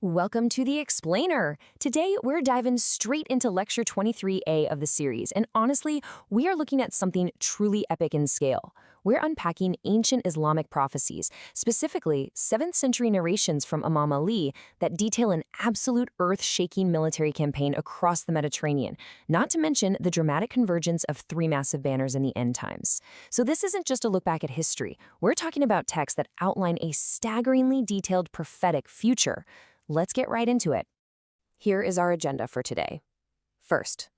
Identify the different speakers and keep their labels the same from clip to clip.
Speaker 1: Welcome to The Explainer. Today, we're diving straight into Lecture 23A of the series, and honestly, we are looking at something truly epic in scale. We're unpacking ancient Islamic prophecies, specifically 7th century narrations from Imam Ali that detail an absolute earth-shaking military campaign across the Mediterranean, not to mention the dramatic convergence of 3 massive banners in the end times. So this isn't just a look back at history. We're talking about texts that outline a staggeringly detailed prophetic future. Let's get right into it. Here is our agenda for today. First,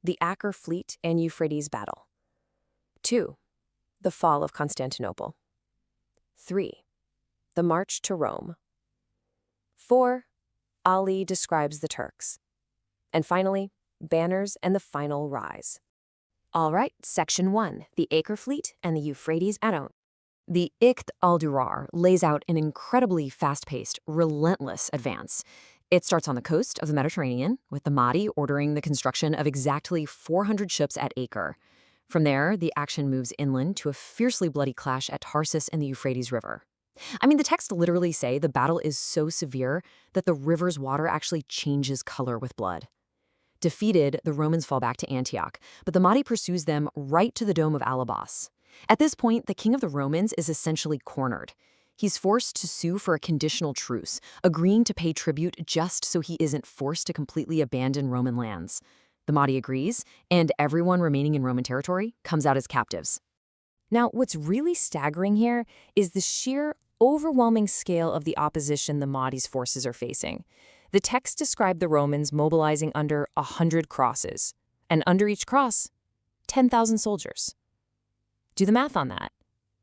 Speaker 1: the Acre fleet and Euphrates battle. 2. The fall of Constantinople. 3. The march to Rome. 4. Ali describes the Turks. And finally, banners and the final rise. All right, Section 1, the Acre fleet and the Euphrates battle. The Iqt al-Durar lays out an incredibly fast-paced, relentless advance. It starts on the coast of the Mediterranean, with the Mahdi ordering the construction of exactly 400 ships at Acre. From there, the action moves inland to a fiercely bloody clash at Tarsus in the Euphrates River. The texts literally say the battle is so severe that the river's water actually changes color with blood. Defeated, the Romans fall back to Antioch, but the Mahdi pursues them right to the Dome of Alabas. At this point, the king of the Romans is essentially cornered. He's forced to sue for a conditional truce, agreeing to pay tribute just so he isn't forced to completely abandon Roman lands. The Mahdi agrees, and everyone remaining in Roman territory comes out as captives. Now, what's really staggering here is the sheer, overwhelming scale of the opposition the Mahdi's forces are facing. The text described the Romans mobilizing under 100 crosses, and under each cross, 10,000 soldiers. Do the math on that.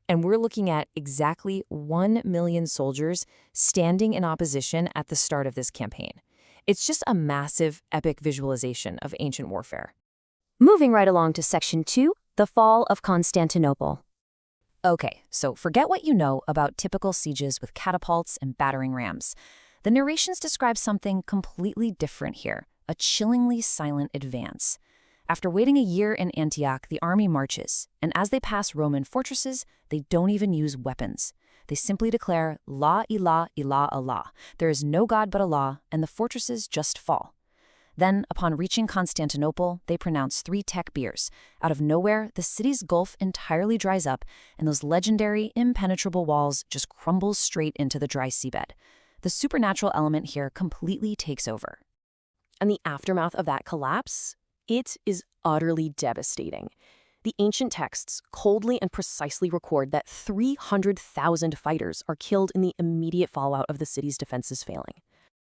Speaker 1: And we're looking at exactly 1 million soldiers standing in opposition at the start of this campaign. It's just a massive, epic visualization of ancient warfare. Moving right along to Section 2, the fall of Constantinople. Okay, so forget what you know about typical sieges with catapults and battering rams. The narrations describe something completely different here, a chillingly silent advance. After waiting a year in Antioch, the army marches, and as they pass Roman fortresses, they don't even use weapons. They simply declare, La ilaha illa Allah. There is no God but Allah, and the fortresses just fall. Then, upon reaching Constantinople, they pronounce 3 Takbeers. Out of nowhere, the city's gulf entirely dries up, and those legendary, impenetrable walls just crumble straight into the dry seabed. The supernatural element here completely takes over. And the aftermath of that collapse? It is utterly devastating. The ancient texts coldly and precisely record that 300,000 fighters are killed in the immediate fallout of the city's defenses failing.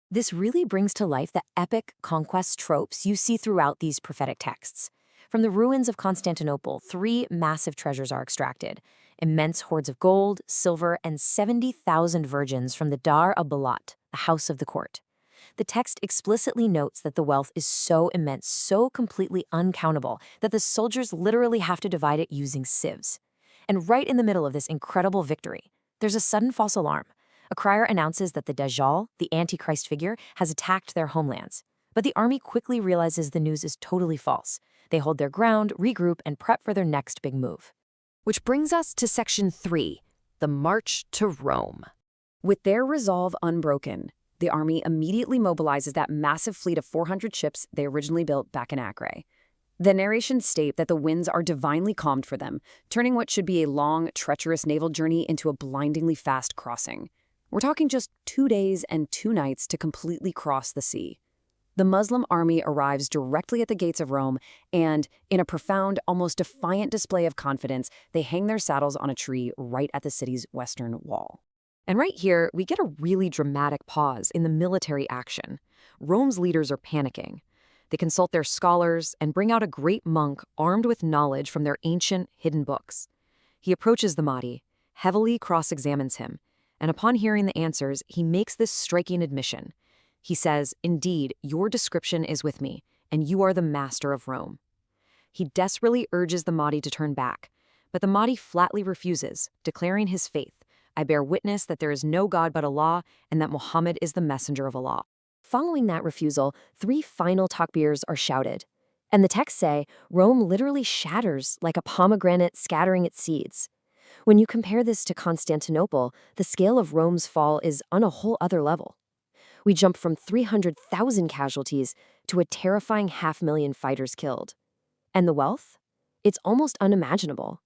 Speaker 1: This really brings to life the epic conquest tropes you see throughout these prophetic texts. From the ruins of Constantinople, 3 massive treasures are extracted: immense hoards of gold, silver, and 70,000 virgins from the Dar al-Balat, the house of the court. The text explicitly notes that the wealth is so immense, so completely uncountable, that the soldiers literally have to divide it using sieves. And right in the middle of this incredible victory, there's a sudden false alarm. A crier announces that the Dajjal, the Antichrist figure, has attacked their homelands. But the army quickly realizes the news is totally false. They hold their ground, regroup, and prep for their next big move. Which brings us to Section 3, the march to Rome. With their resolve unbroken, the army immediately mobilizes that massive fleet of 400 ships they originally built back in Acre. The narrations state that the winds are divinely calmed for them, turning what should be a long, treacherous naval journey into a blindingly fast crossing. We're talking just 2 days and 2 nights to completely cross the sea. The Muslim army arrives directly at the gates of Rome, and, in a profound, almost defiant display of confidence, they hang their saddles on a tree right at the city's western wall. And right here, we get a really dramatic pause in the military action. Rome's leaders are panicking. They consult their scholars and bring out a great monk armed with knowledge from their ancient, hidden books. He approaches the Mahdi, heavily cross-examines him, and upon hearing the answers, he makes this striking admission. He says, "Indeed, your description is with me, and you are the master of Rome." He desperately urges the Mahdi to turn back, but the Mahdi flatly refuses, declaring his faith. "I bear witness that there is no God but Allah, and that Muhammad is the messenger of Allah." Following that refusal, 3 final takbeers are shouted. And the texts say, Rome literally shatters like a pomegranate scattering its seeds. When you compare this to Constantinople, the scale of Rome's fall is on a whole other level. We jump from 300,000 casualties to a terrifying 500,000 fighters killed. And the wealth? It's almost unimaginable.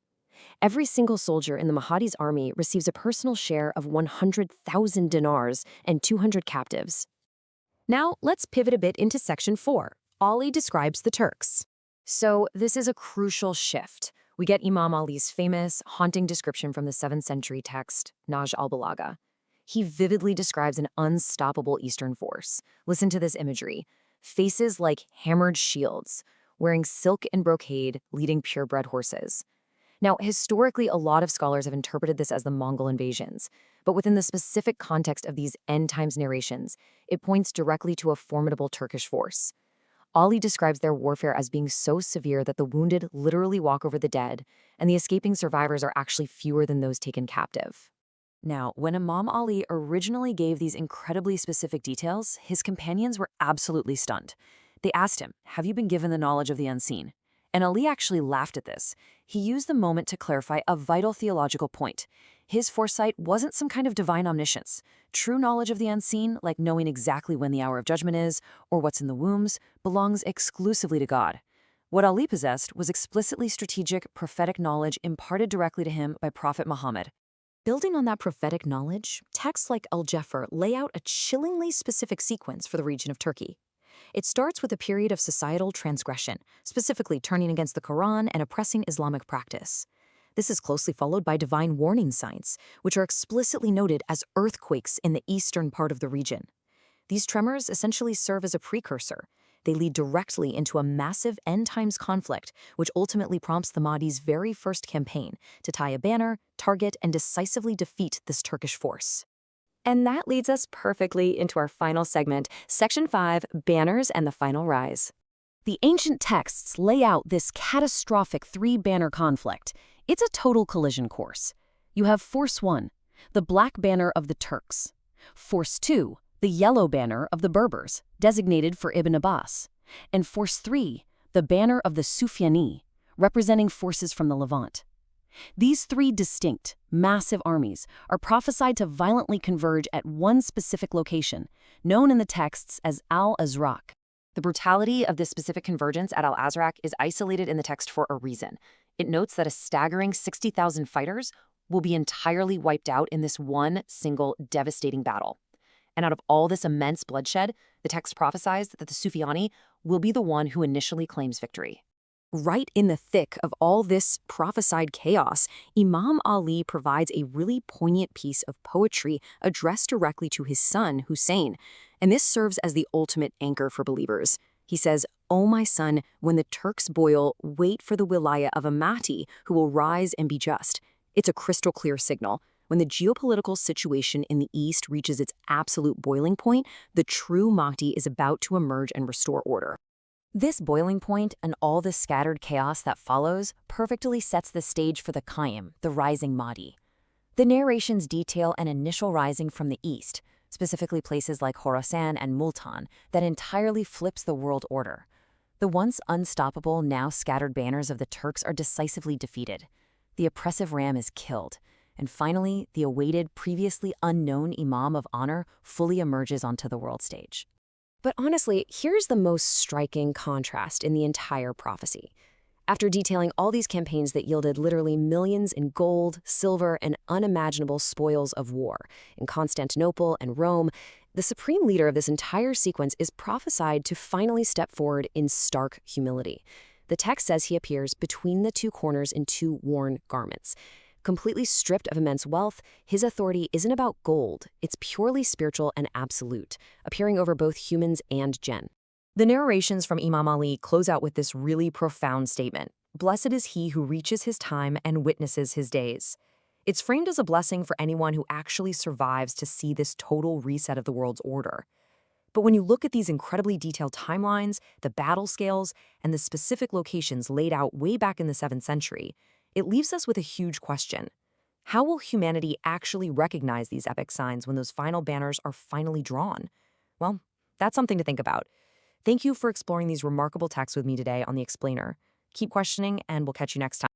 Speaker 1: Every single soldier in the Mahdi's army receives a personal share of 100,000 dinars and 200 captives. Now, let's pivot a bit into Section 4. Ali describes the Turks. So, this is a crucial shift. We get Imam Ali's famous, haunting description from the 7th century text, Naj al-Balagha. He vividly describes an unstoppable Eastern force. Listen to this imagery. Faces like hammered shields, wearing silk and brocade, leading purebred horses. Now, historically, a lot of scholars have interpreted this as the Mongol invasions, but within the specific context of these end times narrations, it points directly to a formidable Turkish force. Ali describes their warfare as being so severe that the wounded literally walk over the dead, and the escaping survivors are actually fewer than those taken captive. Now, when Imam Ali originally gave these incredibly specific details, his companions were absolutely stunned. They asked him, "Have you been given the knowledge of the unseen?" And Ali actually laughed at this. He used the moment to clarify a vital theological point. His foresight wasn't some kind of divine omniscience. True knowledge of the unseen, like knowing exactly when the hour of judgment is or what's in the wombs, belongs exclusively to God. What Ali possessed was explicitly strategic, prophetic knowledge imparted directly to him by Prophet Muhammad. Building on that prophetic knowledge, texts like Al-Jafr lay out a chillingly specific sequence for the region of Turkey. It starts with a period of societal transgression, specifically turning against the Quran and oppressing Islamic practice. This is closely followed by divine warning signs, which are explicitly noted as earthquakes in the eastern part of the region. These tremors essentially serve as a precursor. They lead directly into a massive end-times conflict, which ultimately prompts the Mahdi's very first campaign to tie a banner, target, and decisively defeat this Turkish force. And that leads us perfectly into our final segment, Section 5, Banners and the Final Rise. The ancient texts lay out this catastrophic three-banner conflict. It's a total collision course. You have Force 1, the black banner of the Turks. Force 2, the yellow banner of the Berbers, designated for Ibn Abbas. And Force 3, the banner of the Sufyani, representing forces from the Levant. These three distinct, massive armies are prophesied to violently converge at one specific location, known in the texts as Al-Azraq. The brutality of this specific convergence at Al-Azraq is isolated in the text for a reason. It notes that a staggering 60,000 fighters will be entirely wiped out in this one single devastating battle. And out of all this immense bloodshed, the text prophesies that the Sufyani will be the one who initially claims victory. Right in the thick of all this prophesied chaos, Imam Ali provides a really poignant piece of poetry addressed directly to his son, Hussein, and this serves as the ultimate anchor for believers. He says, "O my son, when the Turks boil, wait for the wilayah of a Mahdi who will rise and be just." It's a crystal clear signal. When the geopolitical situation in the East reaches its absolute boiling point, the true Mahdi is about to emerge and restore order. This boiling point and all the scattered chaos that follows perfectly sets the stage for the Qayyim, the rising Mahdi. The narrations detail an initial rising from the east, specifically places like Khorasan and Multan, that entirely flips the world order. The once unstoppable, now scattered banners of the Turks are decisively defeated. The oppressive ram is killed, and finally, the awaited, previously unknown Imam of Honor fully emerges onto the world stage. But honestly, here's the most striking contrast in the entire prophecy. After detailing all these campaigns that yielded literally millions in gold, silver, and unimaginable spoils of war in Constantinople and Rome, the supreme leader of this entire sequence is prophesied to finally step forward in stark humility. The text says he appears between the two corners in two worn garments. Completely stripped of immense wealth, his authority isn't about gold, it's purely spiritual and absolute, appearing over both humans and jinn. The narrations from Imam Ali close out with this really profound statement: "Blessed is he who reaches his time and witnesses his days." It's framed as a blessing for anyone who actually survives to see this total reset of the world's order. But when you look at these incredibly detailed timelines, the battle scales, and the specific locations laid out way back in the 7th century, it leaves us with a huge question. How will humanity actually recognize these epic signs when those final banners are finally drawn? Well, that's something to think about. Thank you for exploring these remarkable texts with me today on The Explainer. Keep questioning, and we'll catch you next time.